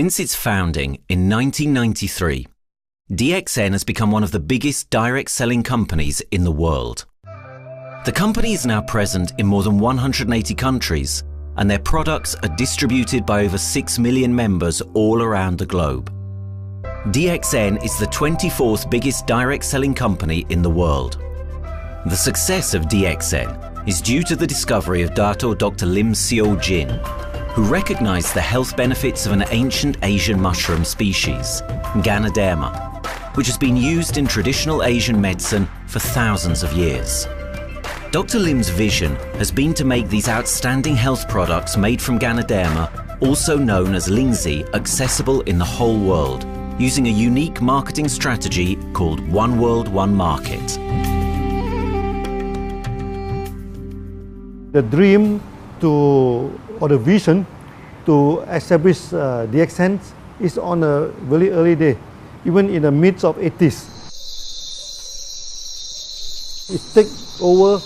Since its founding in 1993, DXN has become one of the biggest direct selling companies in the world. The company is now present in more than 180 countries, and their products are distributed by over 6 million members all around the globe. DXN is the 24th biggest direct selling company in the world. The success of DXN is due to the discovery of Dato Dr. Lim Seo Jin, who recognized the health benefits of an ancient Asian mushroom species, Ganoderma, which has been used in traditional Asian medicine for thousands of years. Dr. Lim's vision has been to make these outstanding health products made from Ganoderma, also known as Lingzi, accessible in the whole world, using a unique marketing strategy called One World, One Market. The dream or the vision to establish DXN is on a very early day, even in the midst of 80s. It takes over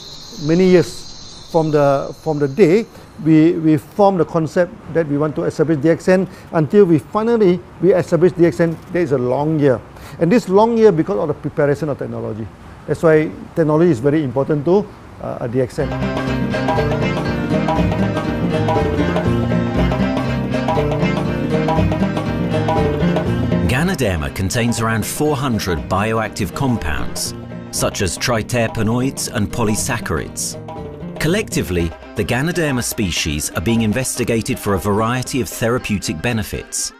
many years from the day we formed the concept that we want to establish DXN until we finally establish DXN. There is a long year, and this long year because of the preparation of technology. That's why technology is very important to DXN. Ganoderma contains around 400 bioactive compounds, such as triterpenoids and polysaccharides. Collectively, the Ganoderma species are being investigated for a variety of therapeutic benefits: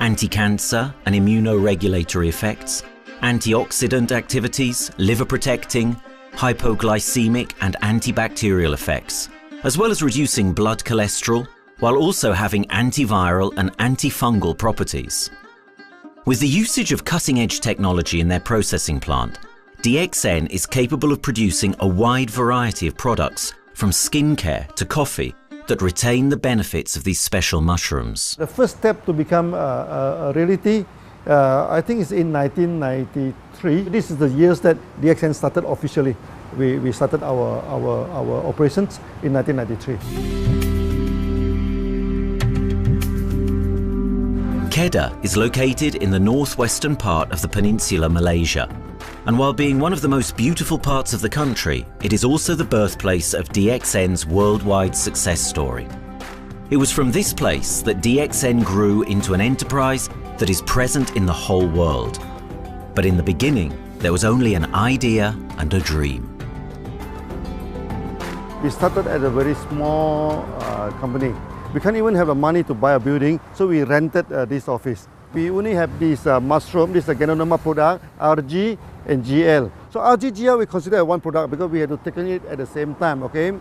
anti-cancer and immunoregulatory effects, antioxidant activities, liver protecting, hypoglycemic and antibacterial effects, as well as reducing blood cholesterol, while also having antiviral and antifungal properties. With the usage of cutting-edge technology in their processing plant, DXN is capable of producing a wide variety of products, from skincare to coffee, that retain the benefits of these special mushrooms. The first step to become a reality, I think, is in 1993. This is the years that DXN started officially. We started our operations in 1993. Kedah is located in the northwestern part of the peninsula Malaysia, and while being one of the most beautiful parts of the country, it is also the birthplace of DXN's worldwide success story. It was from this place that DXN grew into an enterprise that is present in the whole world. But in the beginning, there was only an idea and a dream. We started at a very small company. We can't even have the money to buy a building, so we rented this office. We only have this mushroom, this Ganoderma product, RG and GL. So RG, GL we consider one product because we had to take it at the same time, okay?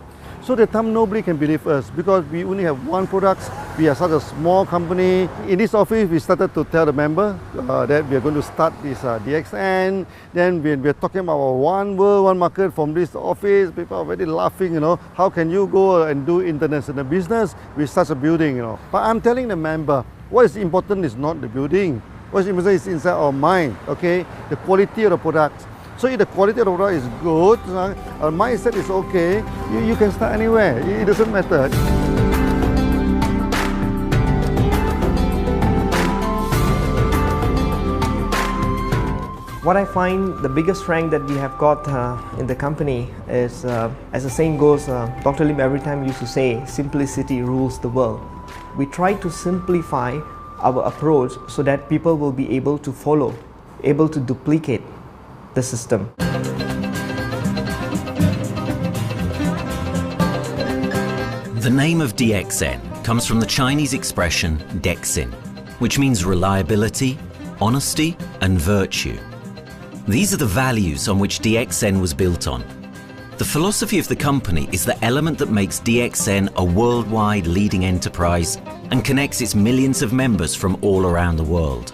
So at the time nobody can believe us because we only have one product. We are such a small company. In this office, we started to tell the member that we are going to start this DXN. Then we are talking about one world, one market from this office. People are very laughing, you know. How can you go and do international business with such a building, you know? But I'm telling the member, what is important is not the building. What is important is inside our mind, okay? The quality of the product. So if the quality of the product is good, our mindset is okay, you can start anywhere. It doesn't matter. What I find the biggest strength that we have got in the company is, as the saying goes, Dr. Lim every time used to say, simplicity rules the world. We try to simplify our approach so that people will be able to follow, able to duplicate the system. The name of DXN comes from the Chinese expression Dexin, which means reliability, honesty, and virtue. These are the values on which DXN was built on. The philosophy of the company is the element that makes DXN a worldwide leading enterprise and connects its millions of members from all around the world.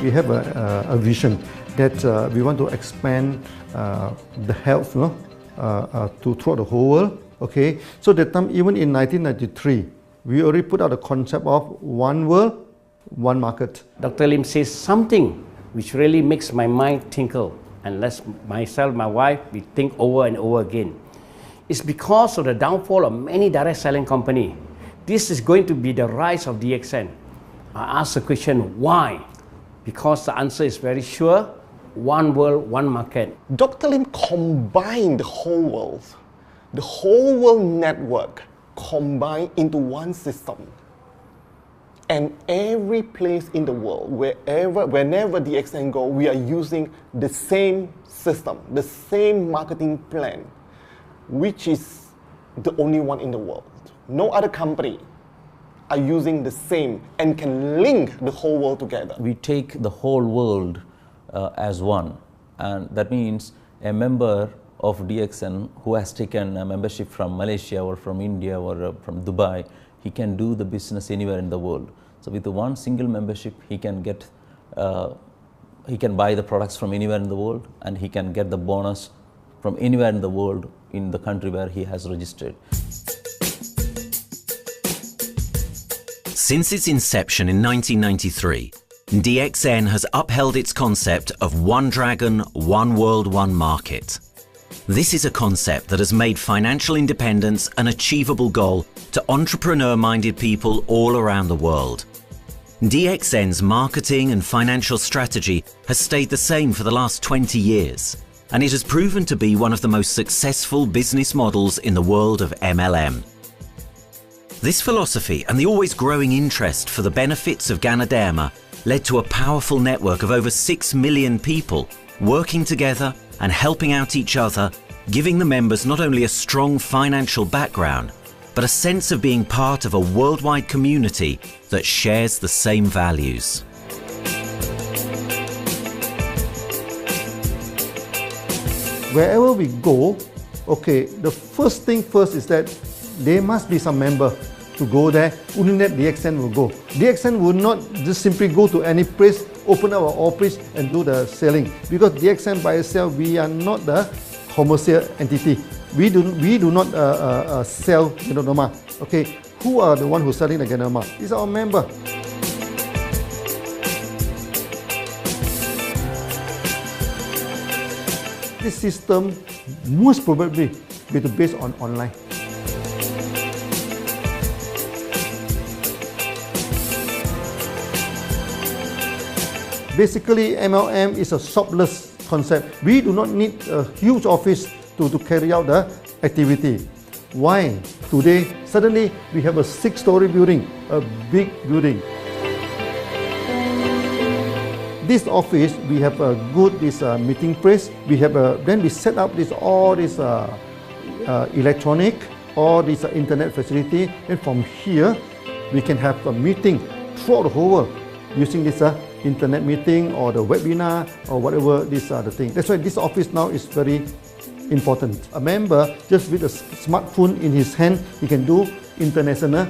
We have a vision that we want to expand the health to throughout the whole world. Okay, so that time, even in 1993, we already put out the concept of one world, one market. Dr. Lim says something which really makes my mind tinkle, and lets myself, my wife, we think over and over again. It's because of the downfall of many direct selling companies. This is going to be the rise of DXN. I ask the question, why? Because the answer is very sure, one world, one market. Dr. Lim combined the whole world network combined into one system. And every place in the world, whenever DXN go, we are using the same system, the same marketing plan, which is the only one in the world. No other company are using the same and can link the whole world together. We take the whole world as one, and that means a member of DXN who has taken a membership from Malaysia or from India or from Dubai, he can do the business anywhere in the world. So with the one single membership, he can get, he can buy the products from anywhere in the world, and he can get the bonus from anywhere in the world in the country where he has registered. Since its inception in 1993, DXN has upheld its concept of one dragon, one world, one market. This is a concept that has made financial independence an achievable goal to entrepreneur-minded people all around the world. DXN's marketing and financial strategy has stayed the same for the last 20 years, and it has proven to be one of the most successful business models in the world of MLM. This philosophy and the always growing interest for the benefits of Ganoderma led to a powerful network of over 6 million people working together and helping out each other, giving the members not only a strong financial background, but a sense of being part of a worldwide community that shares the same values. Wherever we go, okay, the first thing first is that there must be some member to go there. Only that DXN will go. DXN will not just simply go to any place, open our office and do the selling. Because DXN by itself, we are not the commercial entity. We do not sell Ganoderma. Okay, who are the one who's selling the Ganoderma? It's our member. This system most probably will be based on online. Basically, MLM is a shopless concept. We do not need a huge office to carry out the activity. Why? Today, suddenly we have a 6-story building, a big building. This office, we have a good meeting place. We have then we set up all this electronic, all this internet facility, and from here we can have a meeting throughout the whole world using this internet meeting or the webinar or whatever these are the things. That's why this office now is very important. A member, just with a smartphone in his hand, he can do international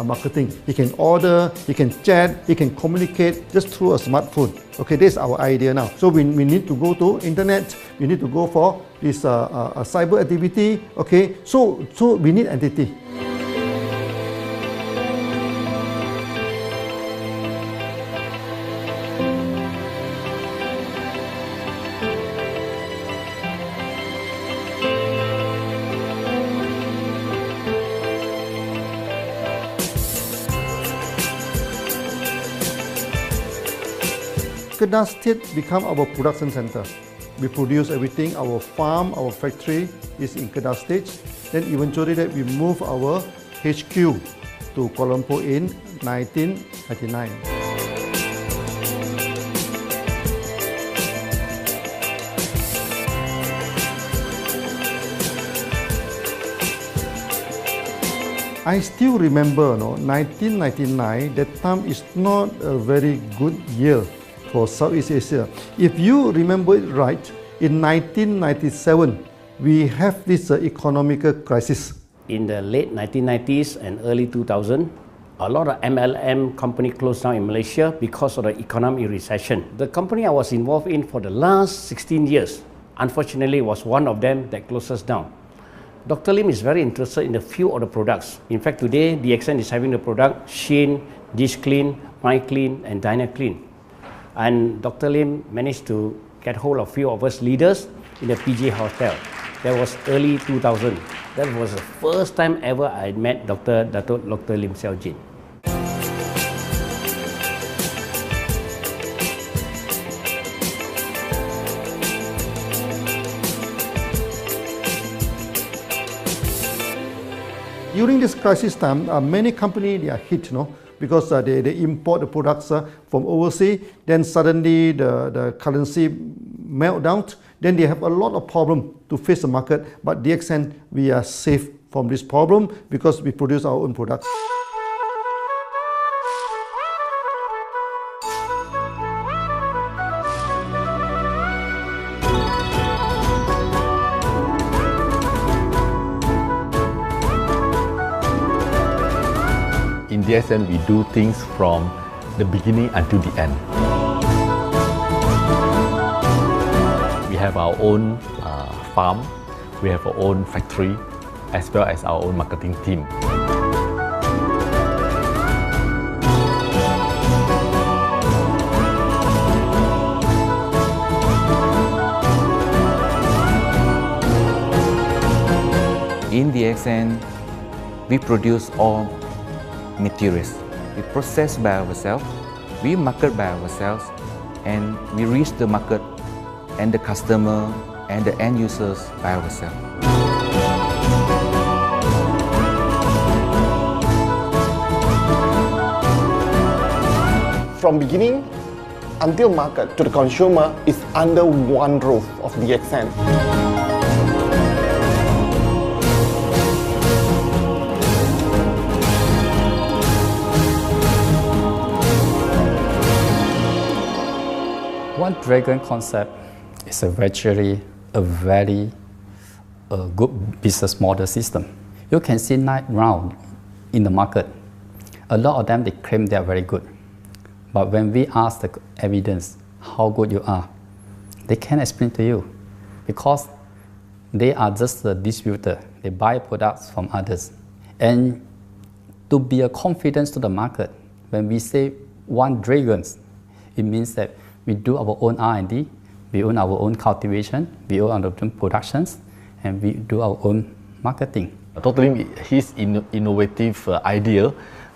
marketing. He can order, he can chat, he can communicate just through a smartphone. Okay, this is our idea now. So we need to go to internet, we need to go for this cyber activity. Okay, so we need entity. Kedah State become our production center. We produce everything. Our farm, our factory is in Kedah State. Then eventually that we move our HQ to Kuala Lumpur in 1999. I still remember, 1999, that time is not a very good year for Southeast Asia. If you remember it right, in 1997, we have this economic crisis. In the late 1990s and early 2000, a lot of MLM company closed down in Malaysia because of the economic recession. The company I was involved in for the last 16 years, unfortunately, was one of them that closes down. Dr. Lim is very interested in a few of the products. In fact, today, DXN is having the product Sheen, Dish Clean, My Clean, and Diner Clean. And Dr. Lim managed to get hold of a few of us leaders in the PJ Hotel. That was early 2000. That was the first time ever I met Dr. Lim Xiao Jin. During this crisis time, many companies they are hit, because they import the products from overseas. Then suddenly the currency meltdown. Then they have a lot of problem to face the market. But DXN, we are safe from this problem because we produce our own products. In DXN, we do things from the beginning until the end. We have our own farm, we have our own factory, as well as our own marketing team. In DXN, we produce all materials. We process by ourselves, we market by ourselves, and we reach the market and the customer and the end users by ourselves. From beginning until market to the consumer is under one roof of DXN. One Dragon concept is actually a very good business model system. You can see right now in the market, a lot of them they claim they are very good. But when we ask the evidence how good you are, they can't explain to you because they are just a distributor. They buy products from others. And to be a confidence to the market, when we say One Dragons, it means that we do our own R&D, we own our own cultivation, we own our own productions, and we do our own marketing. Totally, his innovative idea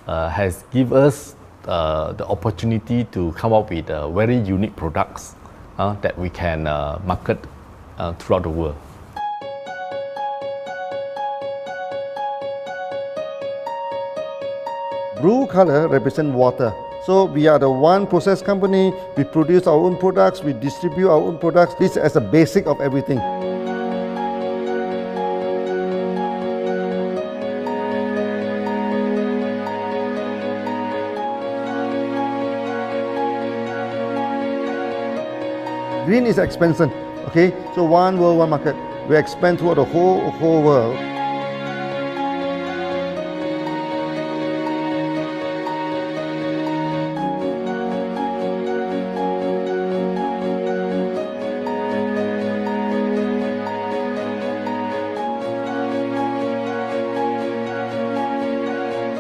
has given us the opportunity to come up with very unique products that we can market throughout the world. Blue color represents water. So we are the one process company, we produce our own products, we distribute our own products. This is a basic of everything. Green is expansion, okay? So one world, one market. We expand throughout the whole world.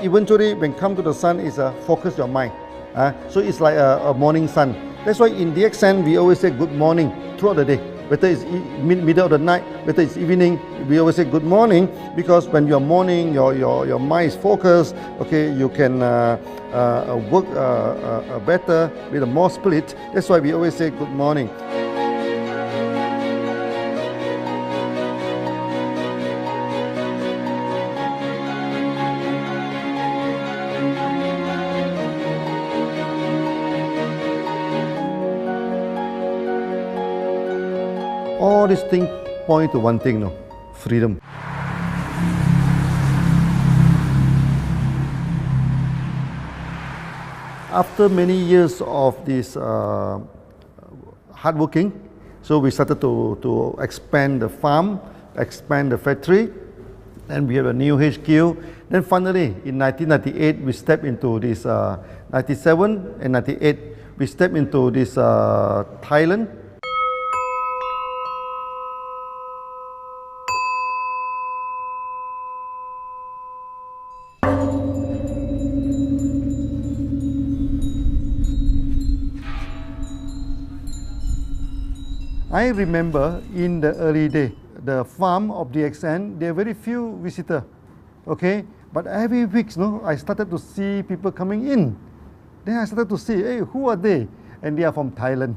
Eventually, when come to the sun, is focus your mind. So it's like a morning sun. That's why in DXN, we always say good morning throughout the day. Whether it's middle of the night, whether it's evening, we always say good morning because when you're morning, your mind is focused. Okay, you can work better with a more spirit. That's why we always say good morning. All these things point to one thing, freedom. After many years of this hard working, so we started to expand the farm, expand the factory, and we have a new HQ. Then finally, in 1998, we stepped into this, 97 and 98, we stepped into this Thailand. I remember in the early day, the farm of DXN, there are very few visitors, okay? But every week, I started to see people coming in. Then I started to see, hey, who are they? And they are from Thailand.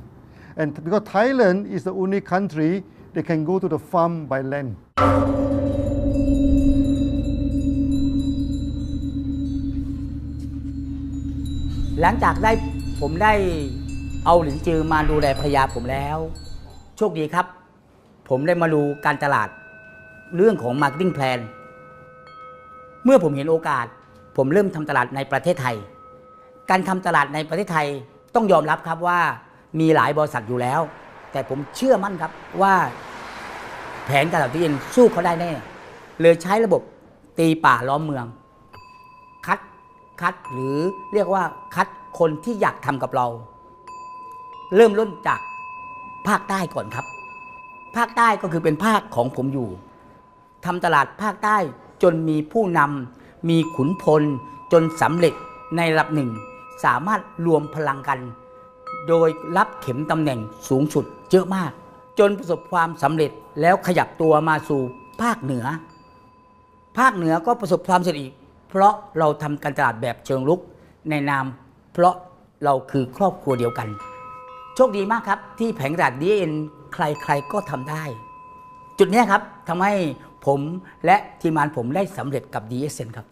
And because Thailand is the only country they can go to the farm by land. หลังจากผมได้เอาหลินจือมาดูแลภรรยาผมแล้วโชคดีครับผมได้มาดูการตลาดเรื่องของ Marketing Plan เมื่อผมเห็นโอกาสผมเริ่มทำตลาดในประเทศไทยการทำตลาดในประเทศไทยต้องยอมรับครับว่ามีหลายบริษัทอยู่แล้วแต่ผมเชื่อมั่นครับว่าแผนการตลาดที่ดินสู้เขาได้แน่เลยใช้ระบบตีป่าล้อมเมืองคัดหรือเรียกว่าคัดคนที่อยากทำกับเราเริ่มต้นจากภาคใต้ก่อนครับภาคใต้ก็คือเป็นภาคของผมอยู่ทำตลาดภาคใต้จนมีผู้นำมีขุนพลจนสำเร็จในระดับหนึ่งสามารถรวมพลังกันโดยรับเข็มตำแหน่งสูงสุดเยอะมากจนประสบความสำเร็จแล้วขยับตัวมาสู่ภาคเหนือก็ประสบความสำเร็จอีกเพราะเราทำการตลาดแบบเชิงรุกในนามเพราะเราคือครอบครัวเดียวกันโชคดีมากครับที่แผงตลาด DXN ใครๆก็ทำได้จุดนี้ครับทำให้ผมและทีมงานผมได้สำเร็จกับ DXN ครับ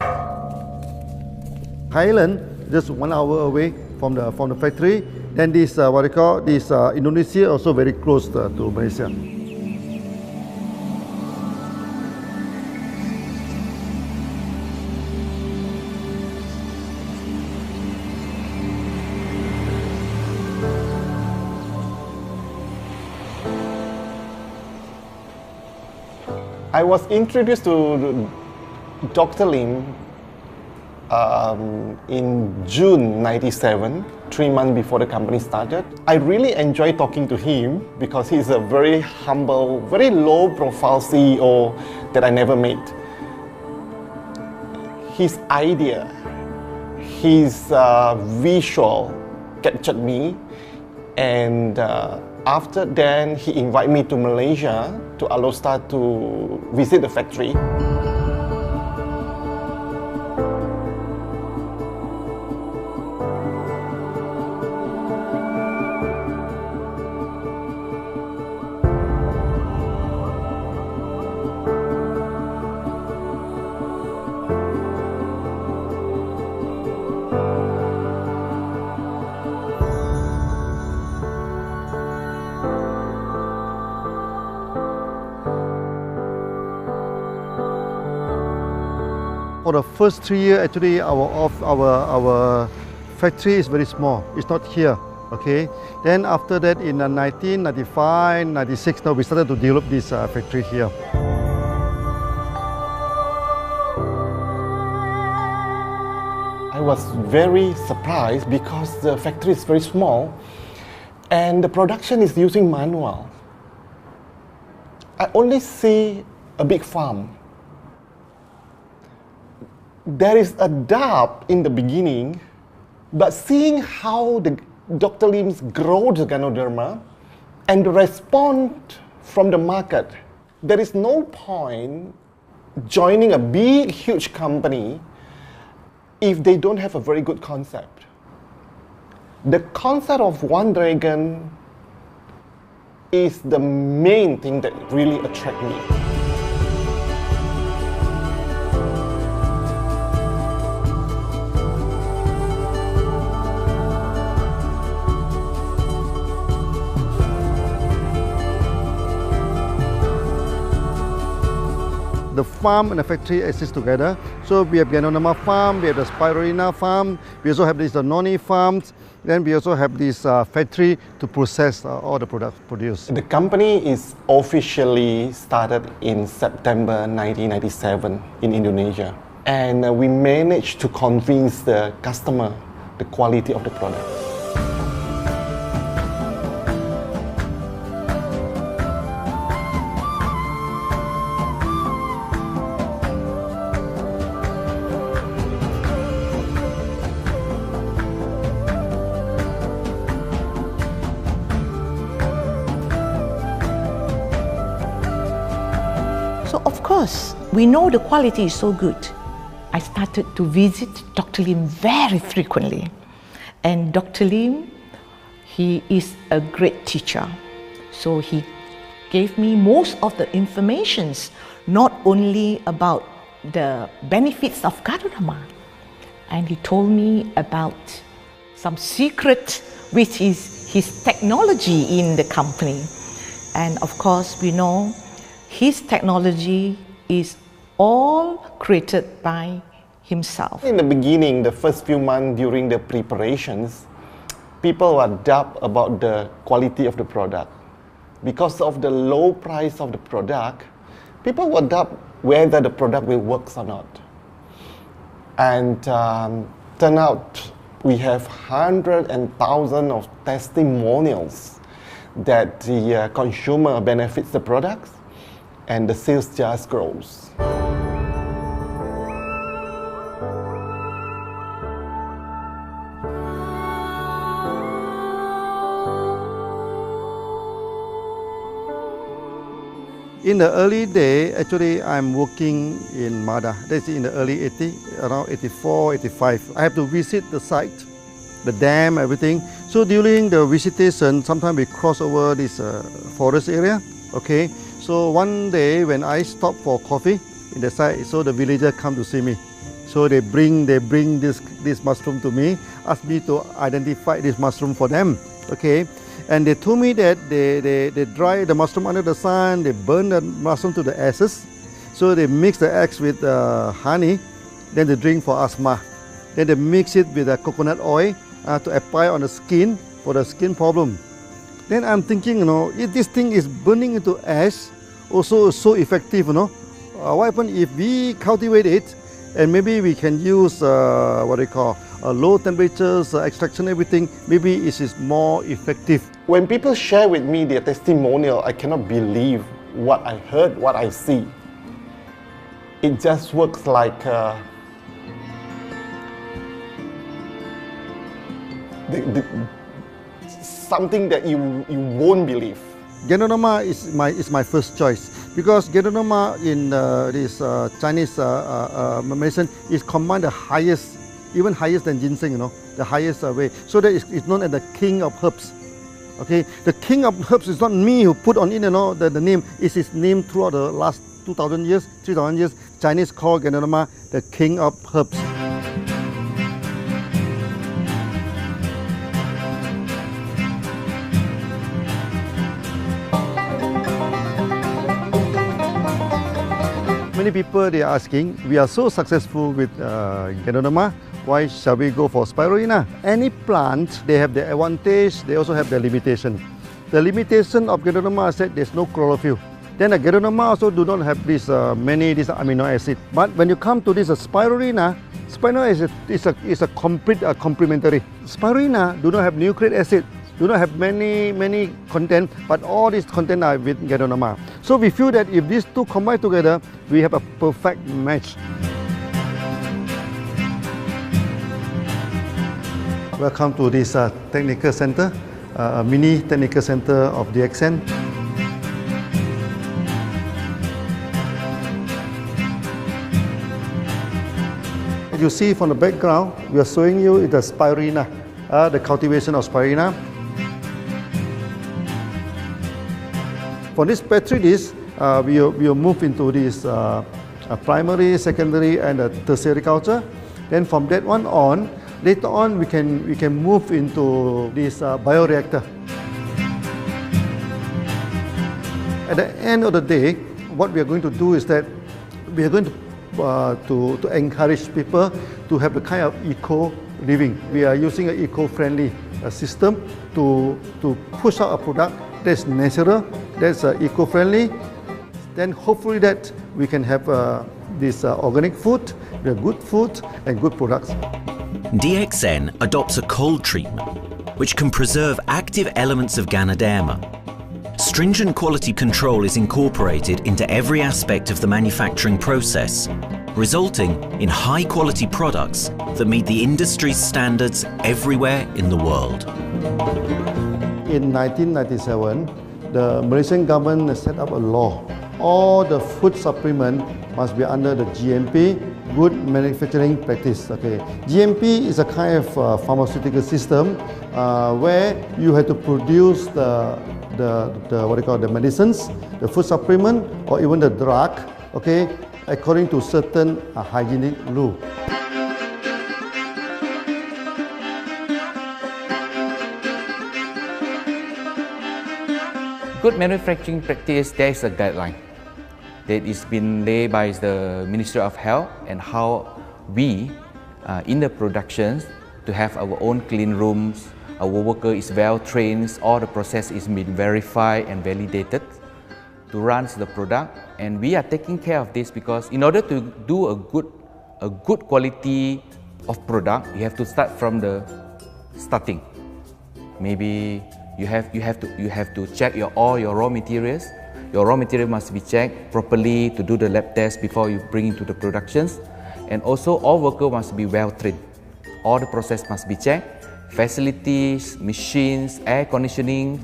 Thailand just 1 hour away from the factory. Then this what they call this Indonesia also very close to Malaysia. I was introduced to Dr. Lim in June '97, 3 months before the company started. I really enjoy talking to him because he's a very humble, very low-profile CEO that I never met. His idea, his visual captured me, and after then he invited me to Malaysia, to Alostar, to visit the factory. For the first 3 years, actually, our factory is very small. It's not here, okay? Then after that, in 1995, 96, now we started to develop this factory here. I was very surprised because the factory is very small and the production is using manual. I only see a big farm. There is a doubt in the beginning, but seeing how Dr. Lim's grow the Ganoderma and the response from the market, there is no point joining a big, huge company if they don't have a very good concept. The concept of One Dragon is the main thing that really attracts me. The farm and the factory exist together. So we have Ganoderma farm, we have the Spirulina farm, we also have this noni farms, then we also have this factory to process all the products produced. The company is officially started in September 1997 in Indonesia. And we managed to convince the customer the quality of the product. because we know the quality is so good, I started to visit Dr. Lim very frequently. And Dr. Lim, he is a great teacher. So he gave me most of the informations, not only about the benefits of Ganoderma, and he told me about some secret, which is his technology in the company. And of course, we know his technology is all created by himself. In the beginning, the first few months during the preparations, people were doubt about the quality of the product. Because of the low price of the product, people were doubt whether the product will work or not. And turn out we have hundreds and thousands of testimonials that the consumer benefits the products and the sales just grows. In the early day, actually, I'm working in Mada. That's in the early 80s, around 84, 85. I have to visit the site, the dam, everything. So during the visitation, sometimes we cross over this forest area. Okay. So one day when I stop for coffee in the site, so the villager come to see me. So they bring this mushroom to me, ask me to identify this mushroom for them. Okay. And they told me that they dry the mushroom under the sun, they burn the mushroom to the ashes. So they mix the eggs with honey, then they drink for asthma. Then they mix it with coconut oil to apply on the skin for the skin problem. Then I'm thinking, you know, if this thing is burning into ash, also so effective, you know, what happens if we cultivate it and maybe we can use what they call low temperatures, extraction, everything, maybe it is more effective. When people share with me their testimonial, I cannot believe what I heard, what I see. It just works like something that you won't believe. Ganoderma is my first choice because Ganoderma in this Chinese medicine is combined the highest, even higher than ginseng, you know, the highest way. So that it's known as the king of herbs. Okay, the king of herbs is not me who put on it, you know, the name. It's his name throughout the last 2,000 years, 3,000 years. Chinese call Ganoderma the king of herbs. Many people they are asking, we are so successful with Ganoderma, why shall we go for spirulina? Any plant, they have their advantage, they also have their limitation. The limitation of Ganoderma is that there's no chlorophyll. Then the Ganoderma also do not have this many amino acid. But when you come to this spirulina, spirulina is a complete complementary. Spirulina do not have nucleic acid, do not have many content, but all these content are with Ganoderma. So we feel that if these two combine together, we have a perfect match. Welcome to this technical center, a mini technical center of DXN. As you see from the background, we are showing you the spirulina, the cultivation of spirulina. For this petri dish, we will move into this primary, secondary, and tertiary culture. Then from that one on, later on we can move into this bioreactor. At the end of the day, what we are going to do is that we are going to encourage people to have the kind of eco living. We are using an eco-friendly system to push out a product that's natural, that's eco-friendly. Then hopefully that we can have this organic food, good food and good products. DXN adopts a cold treatment which can preserve active elements of Ganoderma. Stringent quality control is incorporated into every aspect of the manufacturing process, resulting in high-quality products that meet the industry's standards everywhere in the world. In 1997, the Malaysian government set up a law all the food supplement must be under the GMP, good manufacturing practice. Okay, GMP is a kind of pharmaceutical system where you have to produce the what you call the medicines, the food supplement, or even the drug. Okay, according to certain hygienic rule. Good manufacturing practice, there is a guideline that is been laid by the Ministry of Health, and how we in the productions to have our own clean rooms, our worker is well trained, all the process is been verified and validated to run the product, and we are taking care of this because in order to do a good quality of product, you have to start from the starting. Maybe you have to check all your raw materials. Your raw material must be checked properly to do the lab test before you bring into the productions. And also all workers must be well trained. All the process must be checked. Facilities, machines, air conditioning.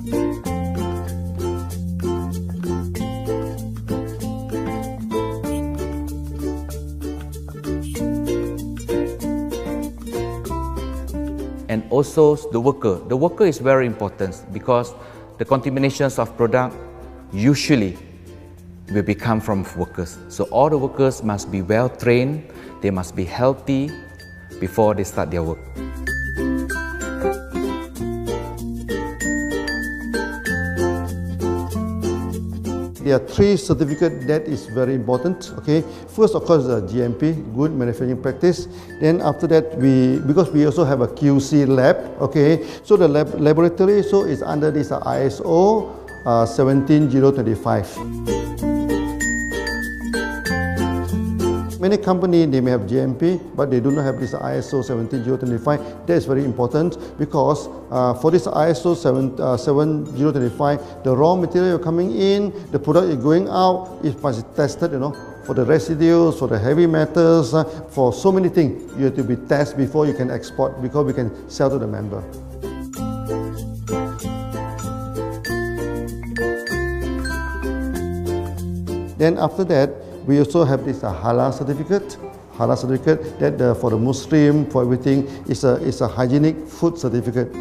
And also the worker. The worker is very important because the contaminations of product usually will become from workers. So all the workers must be well trained, they must be healthy before they start their work. There are 3 certificates that is very important. Okay, first of course the GMP, good manufacturing practice. Then after that because we also have a QC lab. Okay, so the laboratory is under this ISO 17025. Many companies, they may have GMP, but they do not have this ISO 17025. That is very important because for this ISO 7025, the raw material coming in, the product is going out, it must be tested, for the residues, for the heavy metals, for so many things. You have to be tested before you can export, because we can sell to the member. Then after that, we also have this halal certificate. Halal certificate that for the Muslim, for everything, is a hygienic food certificate.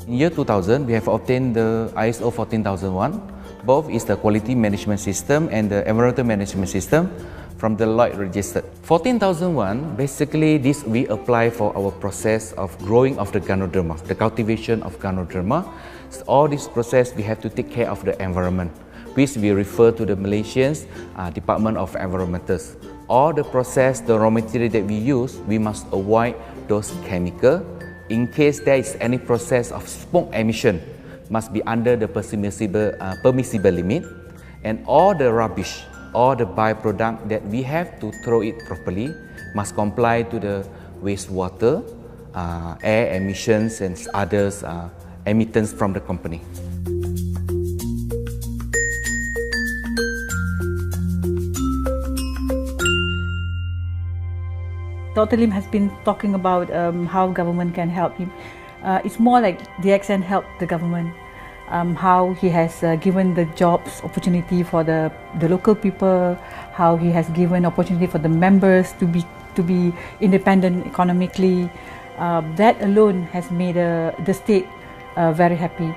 In year 2000, we have obtained the ISO 14001. Both is the quality management system and the environmental management system from the Lloyd registered. 14001, basically this we apply for our process of growing of the Ganoderma, the cultivation of Ganoderma. So all this process we have to take care of the environment, which we refer to the Malaysian Department of Environmentals. All the process, the raw material that we use, we must avoid those chemicals. In case there is any process of smoke emission, must be under the permissible limit, and all the rubbish, all the byproduct that we have to throw it properly must comply to the wastewater, air emissions and others emittance from the company. Dr. Lim has been talking about how government can help him. It's more like DXN helped the government, how he has given the jobs opportunity for the local people, how he has given opportunity for the members to be independent economically. That alone has made the state very happy.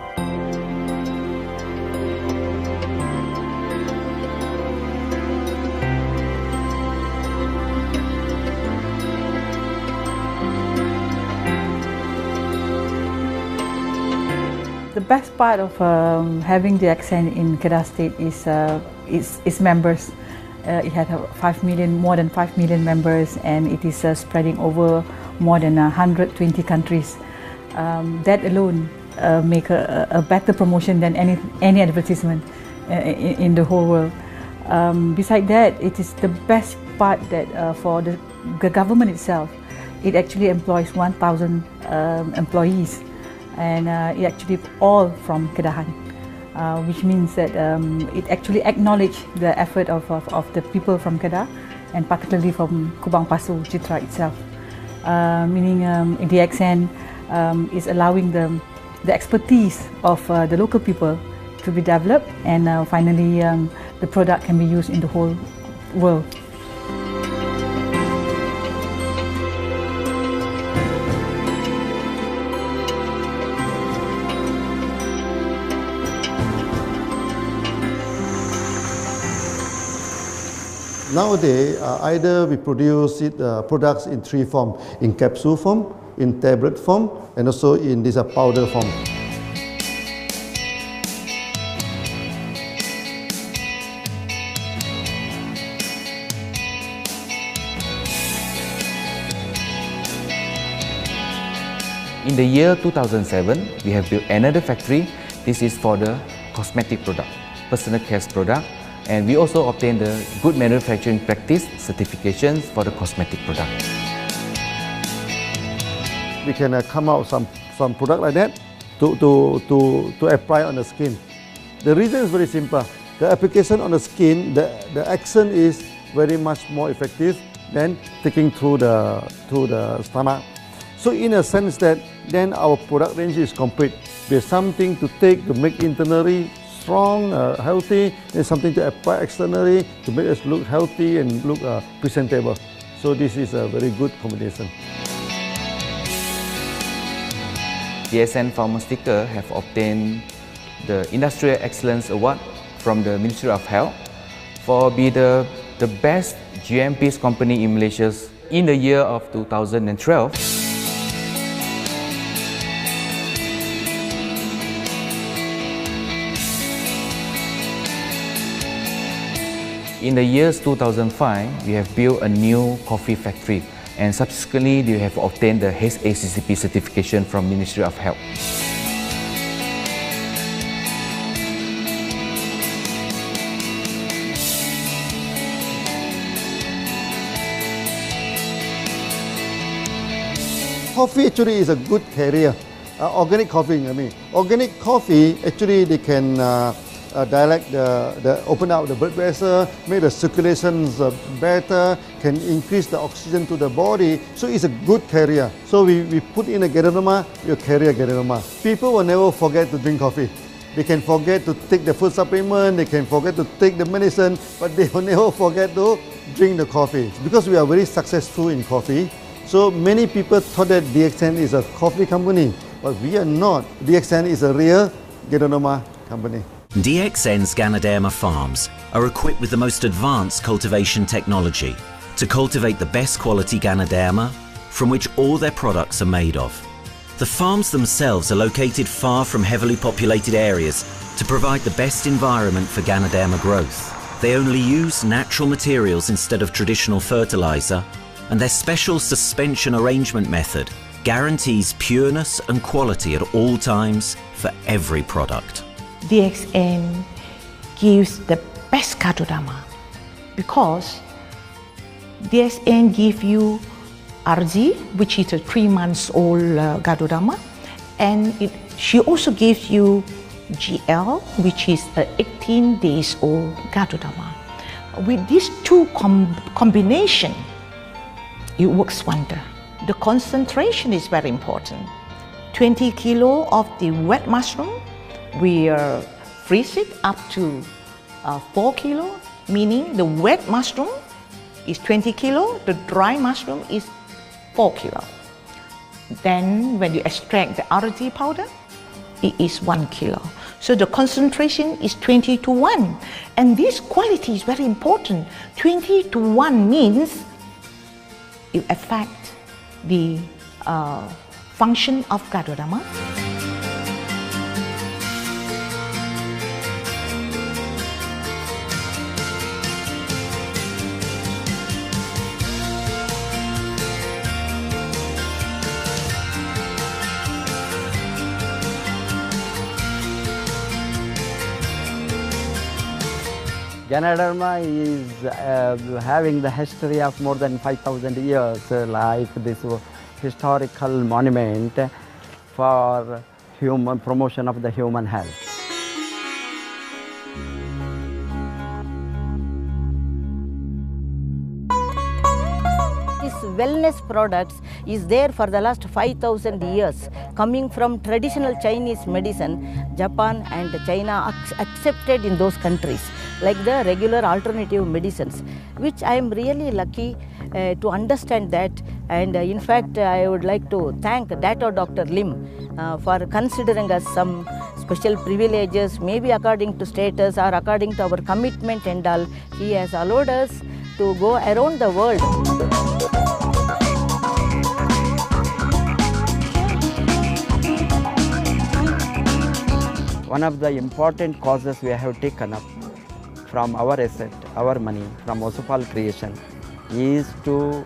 The best part of having the accent in Kedah State is its members. It has more than 5 million members, and it is spreading over more than 120 countries. That alone make a better promotion than any advertisement in the whole world. Besides that, it is the best part that for the government itself, it actually employs 1,000 employees. And it actually all from Kedahan, which means that it actually acknowledges the effort of the people from Kedah, and particularly from Kubang Pasu Citra itself. Meaning DXN is allowing the expertise of the local people to be developed, and finally the product can be used in the whole world. Nowadays, either we produce products in three forms: in capsule form, in tablet form, and also in this powder form. In the year 2007, we have built another factory. This is for the cosmetic product, personal care product, and we also obtained the Good Manufacturing Practice certifications for the cosmetic product. We can come out some product like that to apply on the skin. The reason is very simple. The application on the skin, the action is very much more effective than taking through the stomach. So in a sense that then our product range is complete. There's something to take to make internally strong, healthy, and something to apply externally to make us look healthy and look presentable. So this is a very good combination. DXN Pharmaceutical have obtained the Industrial Excellence Award from the Ministry of Health for being the best GMP company in Malaysia in the year of 2012. In the years 2005, we have built a new coffee factory, and subsequently we have obtained the HACCP certification from Ministry of Health. Coffee actually is a good carrier. Organic coffee, I mean. Organic coffee, actually they can open up the blood vessel, make the circulations better, can increase the oxygen to the body. So it's a good carrier. So we put in a Ganoderma, you carry a Ganoderma. People will never forget to drink coffee. They can forget to take the food supplement, they can forget to take the medicine, but they will never forget to drink the coffee. Because we are very successful in coffee, so many people thought that DXN is a coffee company, but we are not. DXN is a real Ganoderma company. DXN's Ganoderma farms are equipped with the most advanced cultivation technology to cultivate the best quality Ganoderma from which all their products are made of. The farms themselves are located far from heavily populated areas to provide the best environment for Ganoderma growth. They only use natural materials instead of traditional fertilizer, and their special suspension arrangement method guarantees pureness and quality at all times for every product. DXN gives the best Ganoderma because DXN gives you RG, which is a 3 months old Ganoderma, and she also gives you GL, which is a 18 days old Ganoderma. With these two combination, it works wonder. The concentration is very important. 20 kilo of the wet mushroom, we freeze it up to 4 kilo, meaning the wet mushroom is 20 kilo, the dry mushroom is 4 kilo. Then when you extract the RG powder, it is 1 kilo. So the concentration is 20 to 1. And this quality is very important. 20 to 1 means it affects the function of Ganoderma. Ganoderma is having the history of more than 5,000 years, like this historical monument for human promotion of the human health. This wellness products is there for the last 5,000 years, coming from traditional Chinese medicine. Japan and China accepted in those countries, like the regular alternative medicines, which I am really lucky to understand that. And in fact, I would like to thank Dr. Lim for considering us some special privileges, maybe according to status or according to our commitment and all. He has allowed us to go around the world. One of the important causes we have taken up from our asset, our money, from Osopal creation, is to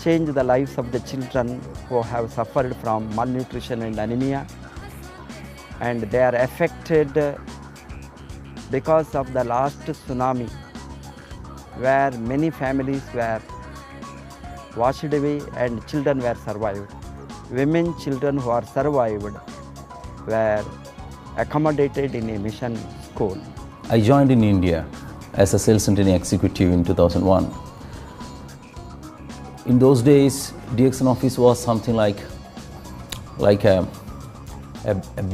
change the lives of the children who have suffered from malnutrition and anemia, and they are affected because of the last tsunami, where many families were washed away and children were survived. Women, children who are survived were accommodated in a mission school. I joined in India as a sales and training executive in 2001. In those days, DXN office was something like a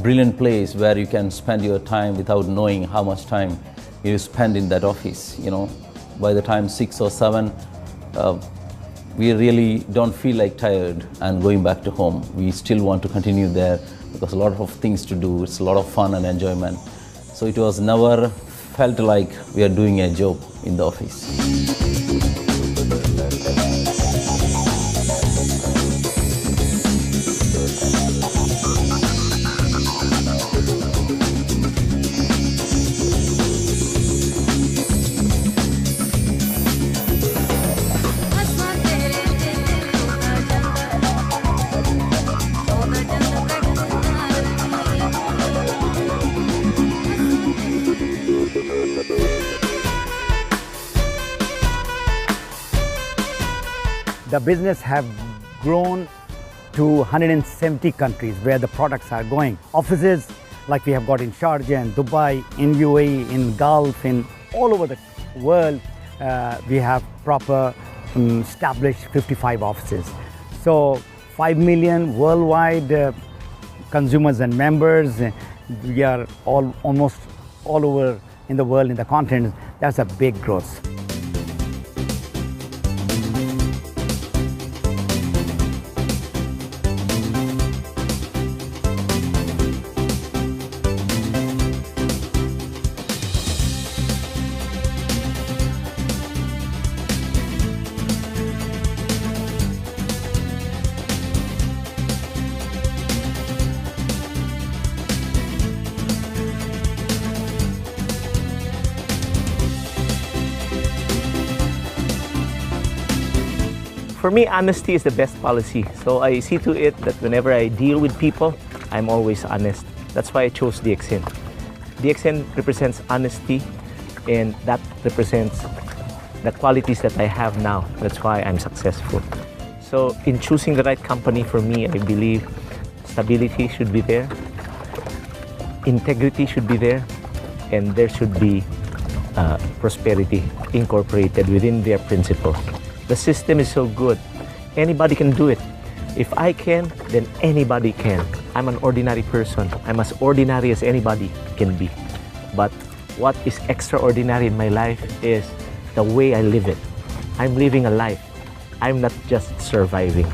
brilliant place where you can spend your time without knowing how much time you spend in that office. You know, by the time 6 or 7, we really don't feel like tired and going back to home. We still want to continue there because a lot of things to do. It's a lot of fun and enjoyment. So it was never felt like we are doing a job in the office. The business have grown to 170 countries where the products are going. Offices like we have got in Sharjah and Dubai, in UAE, in Gulf, in all over the world, we have proper established 55 offices. So 5 million worldwide consumers and members. We are almost all over in the world, in the continent. That's a big growth. For me, honesty is the best policy. So I see to it that whenever I deal with people, I'm always honest. That's why I chose DXN. DXN represents honesty, and that represents the qualities that I have now. That's why I'm successful. So in choosing the right company for me, I believe stability should be there, integrity should be there, and there should be prosperity incorporated within their principle. The system is so good. Anybody can do it. If I can, then anybody can. I'm an ordinary person. I'm as ordinary as anybody can be. But what is extraordinary in my life is the way I live it. I'm living a life. I'm not just surviving.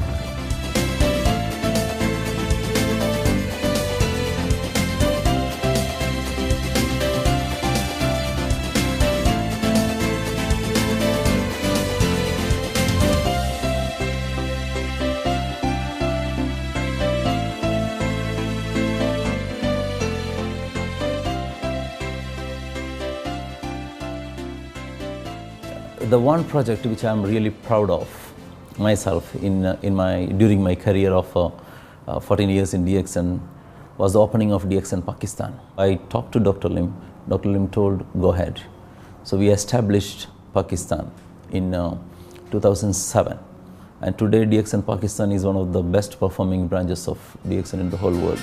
The one project which I'm really proud of myself during my career of 14 years in DXN was the opening of DXN Pakistan. I talked to Dr. Lim. Dr. Lim told, go ahead. So we established Pakistan in 2007. And today DXN Pakistan is one of the best performing branches of DXN in the whole world.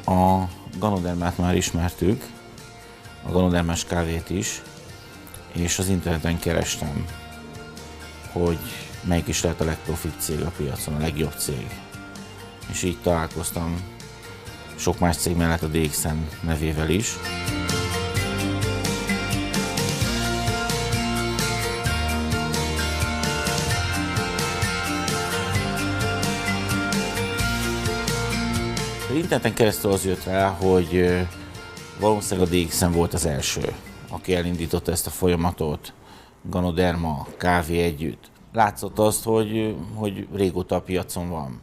A Ganodermát már ismertük, a Ganodermás kávét is, és az interneten kerestem, hogy melyik is lehet a legprofit cég a piacon, a legjobb cég. És így találkoztam sok más cég mellett a DXN nevével is. Interneten keresztül az jött rá, hogy valószínűleg a DXN volt az első, aki elindította ezt a folyamatot, Ganoderma, kávé együtt. Látszott azt, hogy régóta a piacon van.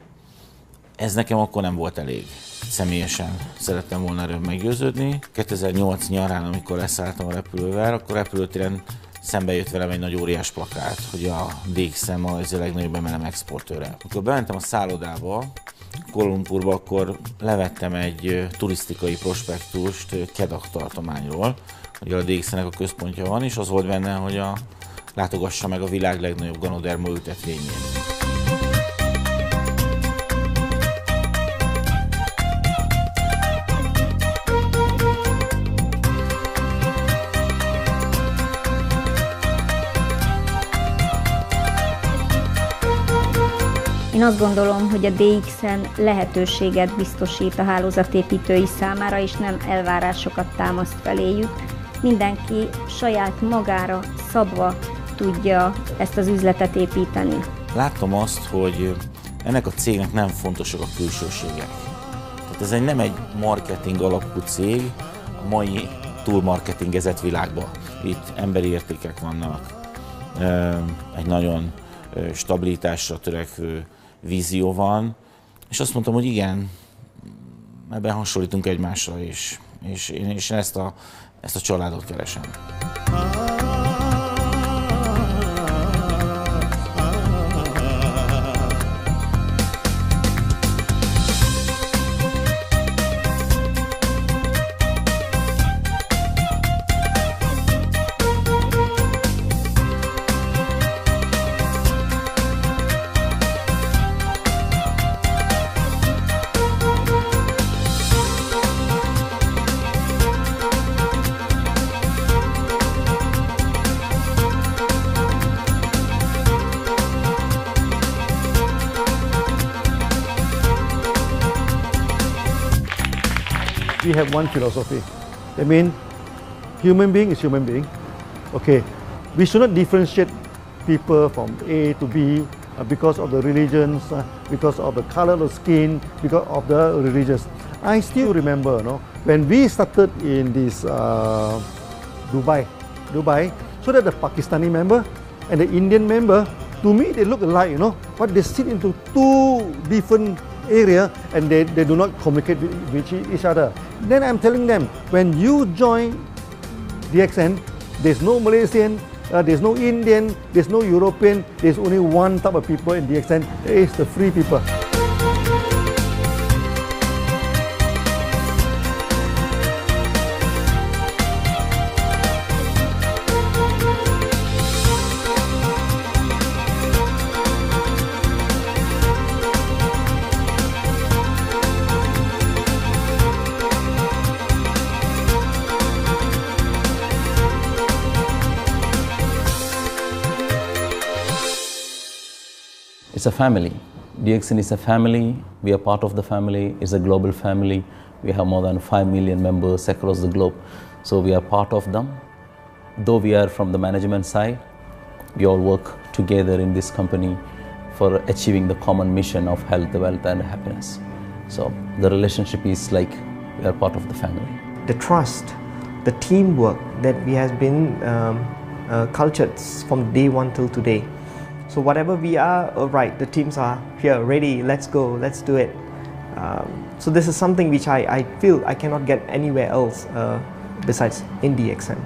Ez nekem akkor nem volt elég. Személyesen szerettem volna erről meggyőződni. 2008 nyarán, amikor leszálltam a repülővel, akkor repülőtéren szembe jött velem egy nagy óriás plakát, hogy a DXN ma ez a legnagyobb MLM exportőre. Amikor bementem a szállodába, Kuala Lumpurba, akkor levettem egy turisztikai prospektust Kedah tartományról, hogy a DXN-nek a központja van, és az volt benne, hogy látogassa meg a világ legnagyobb Ganoderma ültetvényét. Én azt gondolom, hogy a DXN lehetőséget biztosít a hálózatépítői számára, és nem elvárásokat támaszt feléjük. Mindenki saját magára szabva tudja ezt az üzletet építeni. Láttam azt, hogy ennek a cégnek nem fontosak a külsőségek. Tehát ez nem egy marketing alapú cég a mai túlmarketingezett világban. Itt emberi értékek vannak, egy nagyon stabilitásra törekvő vízió van, és azt mondtam, hogy igen, ebben hasonlítunk egymásra is, és én ezt a családot keresem. We have one philosophy. I mean, human being is human being. Okay, we should not differentiate people from A to B because of the religions, because of the color of the skin, because of the religions. I still remember, when we started in this Dubai, so that the Pakistani member and the Indian member, to me they look alike, but they sit into two different area and they do not communicate with each other. Then I'm telling them, when you join DXN, there's no Malaysian, there's no Indian, there's no European, there's only one type of people in DXN, it's the free people. It's a family. DXN is a family. We are part of the family. It's a global family. We have more than 5 million members across the globe. So we are part of them. Though we are from the management side, we all work together in this company for achieving the common mission of health, wealth and happiness. So the relationship is like we are part of the family. The trust, the teamwork that we have been cultured from day one till today. So whatever we are, right, the teams are here, ready, let's go, let's do it. So this is something which I feel I cannot get anywhere else besides in DXN.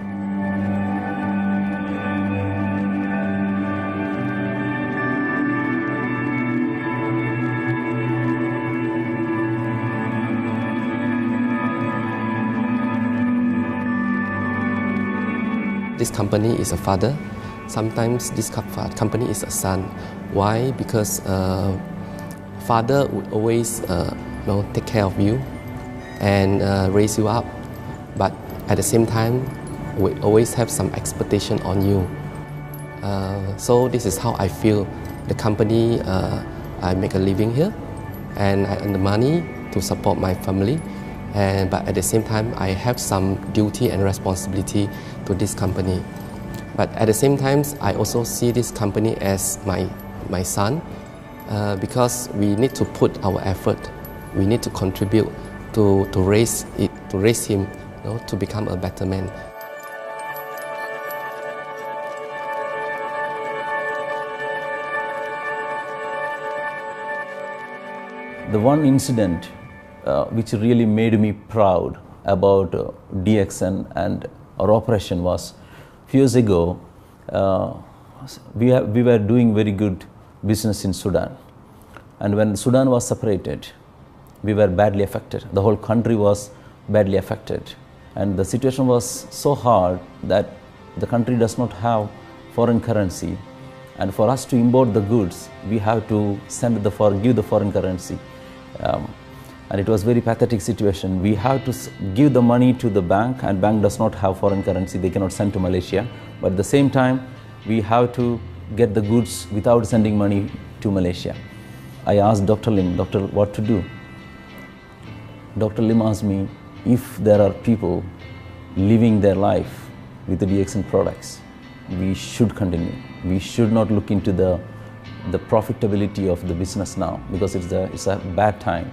This company is a father. Sometimes this company is a son. Why? Because father would always take care of you, and raise you up. But at the same time, we always have some expectation on you. So this is how I feel. The company, I make a living here, and I earn the money to support my family. But at the same time, I have some duty and responsibility to this company. But at the same time, I also see this company as my son, because we need to put our effort. We need to contribute to raise him, to become a better man. The one incident which really made me proud about DXN and our operation was a few years ago. We were doing very good business in Sudan, and when Sudan was separated, we were badly affected. The whole country was badly affected, and the situation was so hard that the country does not have foreign currency, and for us to import the goods, we have to give the foreign currency. And it was very pathetic situation. We have to give the money to the bank, and bank does not have foreign currency. They cannot send to Malaysia. But at the same time, we have to get the goods without sending money to Malaysia. I asked Dr. Lim, "Doctor, what to do?" Dr. Lim asked me, if there are people living their life with the DXN products, we should continue. We should not look into the profitability of the business now, because it's a bad time.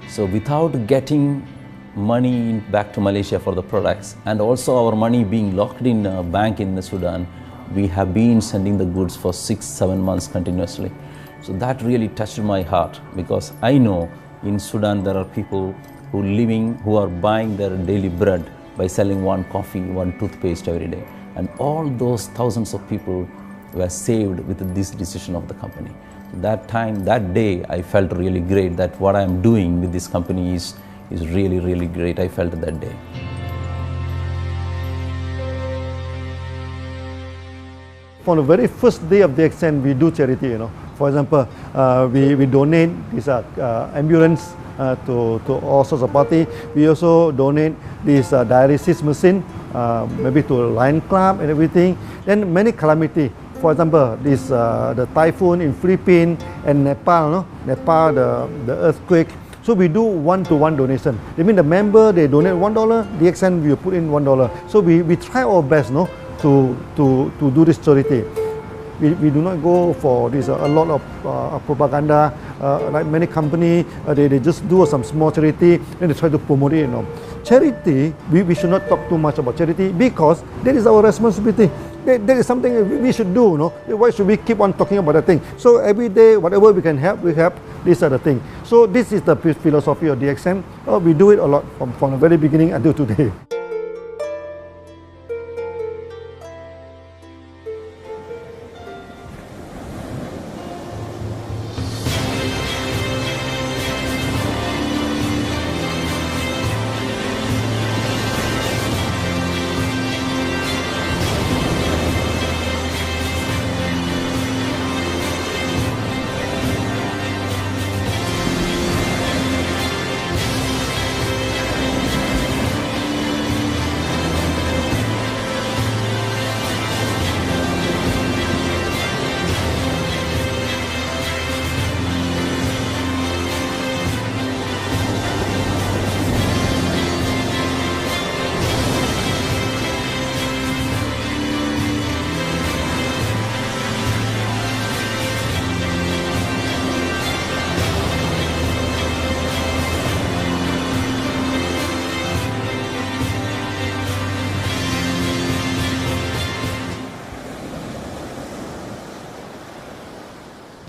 So without getting money back to Malaysia for the products, and also our money being locked in a bank in Sudan, we have been sending the goods for 6-7 months continuously. So that really touched my heart, because I know in Sudan there are people who are buying their daily bread by selling one coffee, one toothpaste every day. And all those thousands of people were saved with this decision of the company. That day, I felt really great that what I am doing with this company is really, really great. I felt that day. On the very first day of DXN, we do charity. For example, we donate this ambulance to all sorts of party. We also donate this dialysis machine, maybe to Lion Club and everything. Then many calamity. For example, the typhoon in Philippines and Nepal, Nepal, the earthquake. So we do one-to-one donation. That means the member, they donate $1, DXN will put in $1. So we try our best, to do this charity. We do not go for this a lot of propaganda, like many companies. They just do some small charity and they try to promote it. Charity, we should not talk too much about charity, because that is our responsibility. That is something we should do. Why should we keep on talking about that thing? So every day, whatever we can help, we help. These are the things. So this is the philosophy of DXN. We do it a lot from the very beginning until today.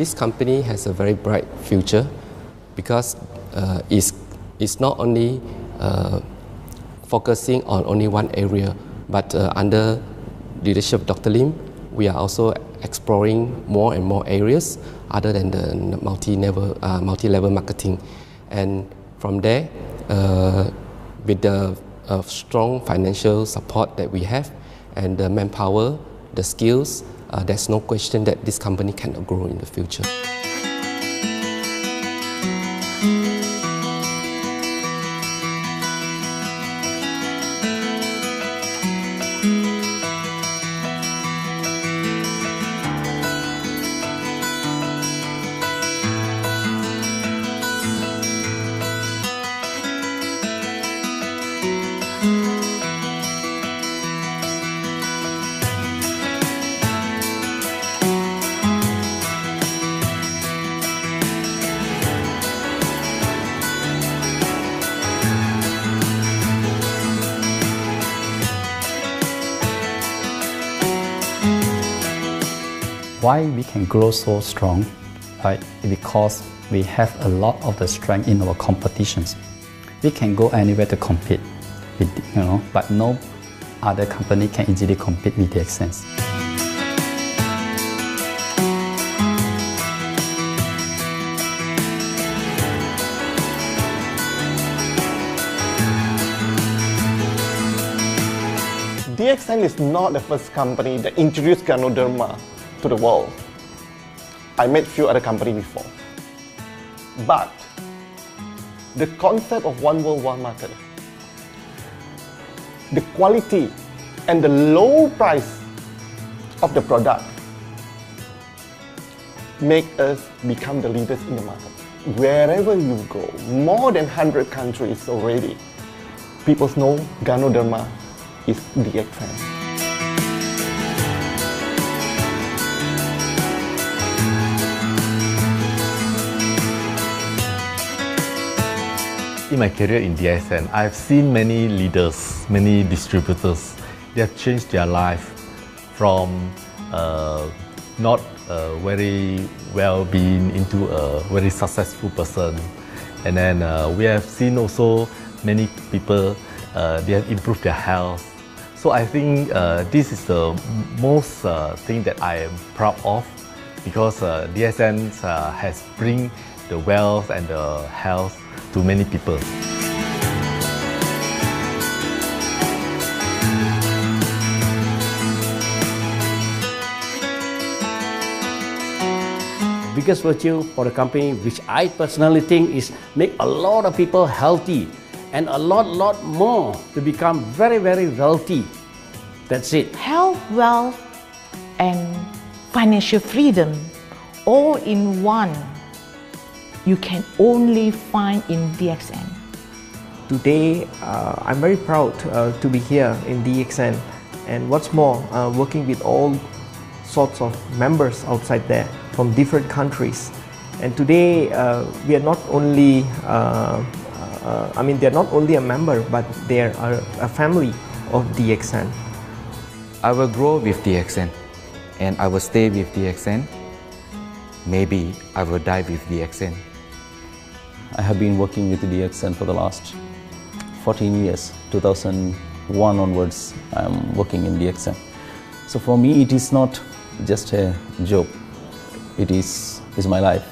This company has a very bright future, because it's not only focusing on only one area, but under leadership of Dr. Lim, we are also exploring more and more areas other than the multi-level marketing. And from there, with the strong financial support that we have and the manpower, the skills, there's no question that this company cannot grow in the future. Why we can grow so strong, right? Because we have a lot of the strength in our competitions. We can go anywhere to compete, but no other company can easily compete with DXN. DXN is not the first company that introduced Ganoderma to the world. I met few other companies before. But the concept of one world, one market, the quality and the low price of the product make us become the leaders in the market. Wherever you go, more than 100 countries already, people know Ganoderma is DXN. In my career in DXN, I've seen many leaders, many distributors. They have changed their life from not very well-being into a very successful person. And then we have seen also many people, they have improved their health. So I think this is the most thing that I am proud of, because DXN has bring the wealth and the health to many people. Biggest virtue for the company, which I personally think is make a lot of people healthy and a lot more to become very wealthy. That's it. Health, wealth, and financial freedom all in one. You can only find in DXN. Today, I'm very proud to be here in DXN, and what's more, working with all sorts of members outside there from different countries. And today, we are not only, they're not only a member, but they are a family of DXN. I will grow with DXN, and I will stay with DXN. Maybe I will die with DXN. I have been working with DXN for the last 14 years. 2001 onwards, I am working in DXN. So for me, it is not just a job. It is my life.